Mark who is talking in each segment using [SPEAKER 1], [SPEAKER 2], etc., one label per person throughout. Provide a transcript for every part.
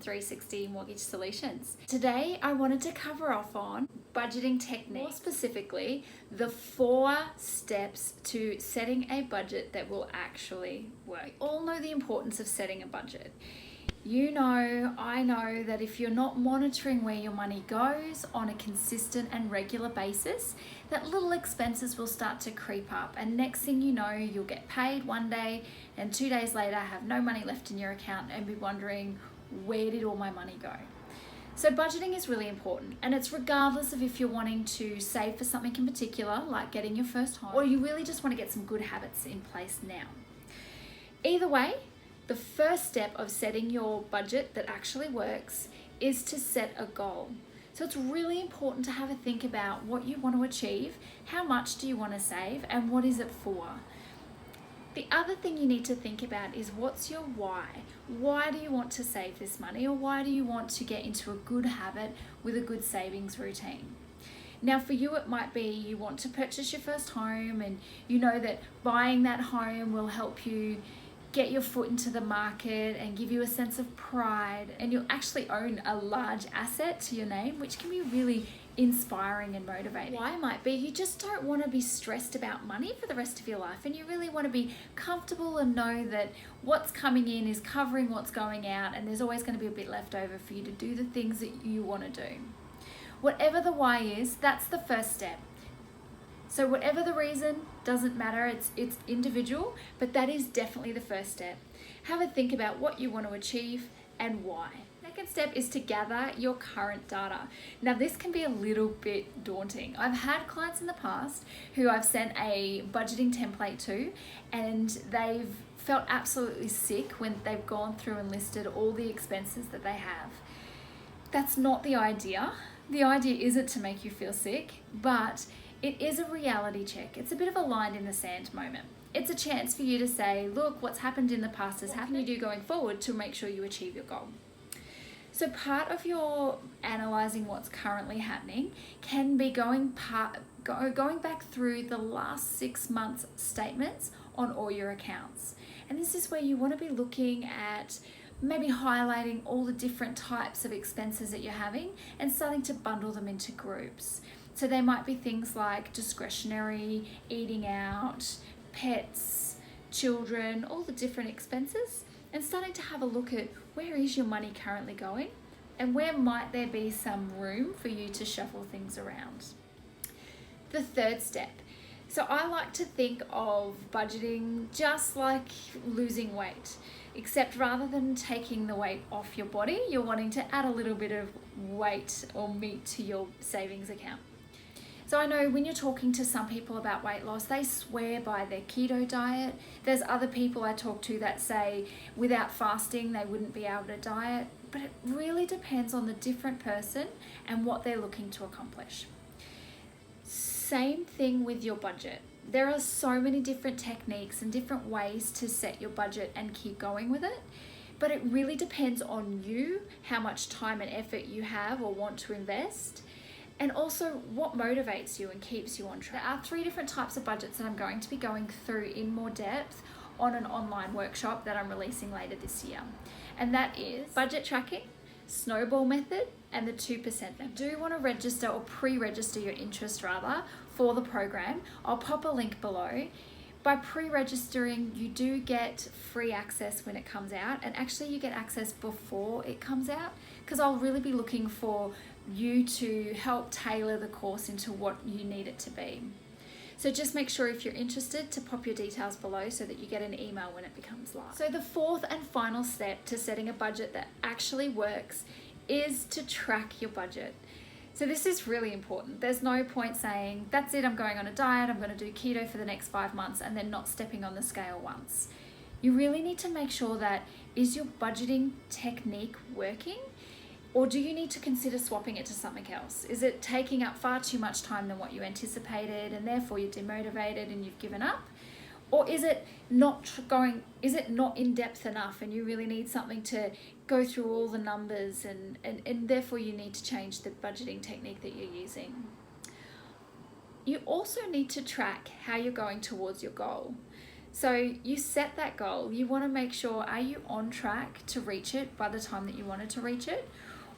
[SPEAKER 1] 360 Mortgage Solutions. Today I wanted to cover off on budgeting technique, more specifically the 4 steps to setting a budget that will actually work. We all know the importance of setting a budget. You know, I know that if you're not monitoring where your money goes on a consistent and regular basis, that little expenses will start to creep up, and next thing you know, you'll get paid one day and 2 days later have no money left in your account and be wondering, where did all my money go? So budgeting is really important, and it's regardless of if you're wanting to save for something in particular, like getting your first home, or you really just want to get some good habits in place now. Either way, the first step of setting your budget that actually works is to set a goal. So it's really important to have a think about what you want to achieve, how much do you want to save, and what is it for? The other thing you need to think about is, what's your why? Why do you want to save this money, or why do you want to get into a good habit with a good savings routine? Now for you, it might be you want to purchase your first home, and you know that buying that home will help you get your foot into the market and give you a sense of pride, and you'll actually own a large asset to your name, which can be really inspiring and motivating. Why might be you just don't want to be stressed about money for the rest of your life, and you really want to be comfortable and know that what's coming in is covering what's going out, and there's always going to be a bit left over for you to do the things that you want to do. Whatever the why is, that's the first step. So whatever the reason, doesn't matter, it's individual, but that is definitely the first step. Have a think about what you want to achieve and why. Second step is to gather your current data. Now this can be a little bit daunting. I've had clients in the past who I've sent a budgeting template to, and they've felt absolutely sick when they've gone through and listed all the expenses that they have. That's not the idea. The idea isn't to make you feel sick, but it is a reality check. It's a bit of a line in the sand moment. It's a chance for you to say, look, what's happened in the past has happened. What can you do going forward to make sure you achieve your goal? So part of your analysing what's currently happening can be going back through the last 6 months' statements on all your accounts. And this is where you want to be looking at maybe highlighting all the different types of expenses that you're having and starting to bundle them into groups. So they might be things like discretionary, eating out, pets, children, all the different expenses, and starting to have a look at where is your money currently going and where might there be some room for you to shuffle things around. The third step. So I like to think of budgeting just like losing weight, except rather than taking the weight off your body, you're wanting to add a little bit of weight or meat to your savings account. So I know when you're talking to some people about weight loss, they swear by their keto diet. There's other people I talk to that say without fasting they wouldn't be able to diet, but it really depends on the different person and what they're looking to accomplish. Same thing with your budget. There are so many different techniques and different ways to set your budget and keep going with it, but it really depends on you, how much time and effort you have or want to invest, and also what motivates you and keeps you on track. There are 3 different types of budgets that I'm going to be going through in more depth on an online workshop that I'm releasing later this year. And that is budget tracking, snowball method, and the 2% method. If you do want to register or pre-register your interest rather for the program, I'll pop a link below. By pre-registering, you do get free access when it comes out, and actually you get access before it comes out, because I'll really be looking for you to help tailor the course into what you need it to be. So just make sure if you're interested to pop your details below so that you get an email when it becomes live. So the 4th and final step to setting a budget that actually works is to track your budget. So this is really important. There's no point saying, that's it, I'm going on a diet, I'm going to do keto for the next 5 months, and then not stepping on the scale once. You really need to make sure that, is your budgeting technique working? Or do you need to consider swapping it to something else? Is it taking up far too much time than what you anticipated, and therefore you're demotivated and you've given up? Or is it not in depth enough and you really need something to go through all the numbers, and therefore you need to change the budgeting technique that you're using? You also need to track how you're going towards your goal. So you set that goal. You want to make sure, are you on track to reach it by the time that you wanted to reach it?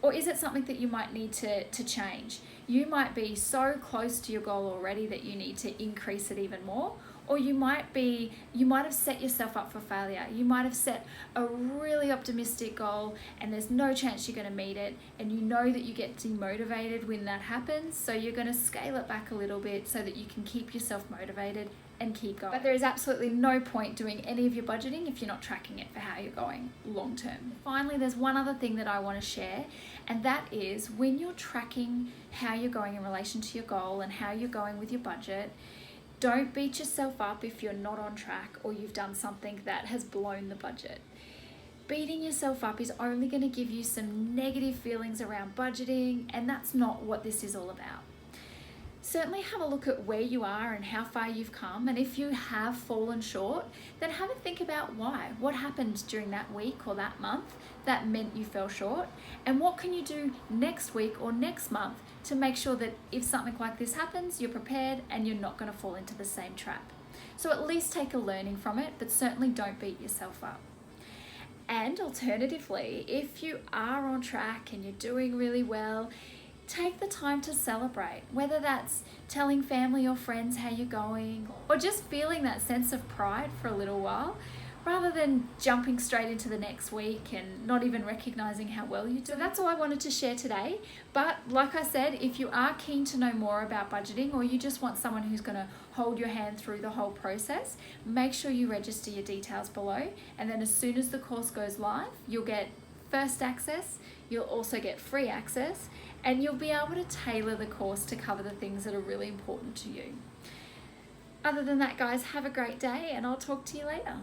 [SPEAKER 1] Or is it something that you might need to change? You might be so close to your goal already that you need to increase it even more. Or you might have set yourself up for failure. You might have set a really optimistic goal and there's no chance you're going to meet it, and you know that you get demotivated when that happens, so you're going to scale it back a little bit so that you can keep yourself motivated and keep going. But there is absolutely no point doing any of your budgeting if you're not tracking it for how you're going long term. Finally, there's one other thing that I want to share, and that is when you're tracking how you're going in relation to your goal and how you're going with your budget, don't beat yourself up if you're not on track or you've done something that has blown the budget. Beating yourself up is only going to give you some negative feelings around budgeting, and that's not what this is all about. Certainly have a look at where you are and how far you've come, and if you have fallen short, then have a think about why. What happened during that week or that month that meant you fell short, and what can you do next week or next month to make sure that if something like this happens, you're prepared and you're not going to fall into the same trap. So at least take a learning from it, but certainly don't beat yourself up. And alternatively, if you are on track and you're doing really well, take the time to celebrate, whether that's telling family or friends how you're going, or just feeling that sense of pride for a little while, rather than jumping straight into the next week and not even recognizing how well you do. So that's all I wanted to share today. But like I said, if you are keen to know more about budgeting, or you just want someone who's going to hold your hand through the whole process, make sure you register your details below. And then as soon as the course goes live, you'll get first access, you'll also get free access, and you'll be able to tailor the course to cover the things that are really important to you. Other than that, guys, have a great day, and I'll talk to you later.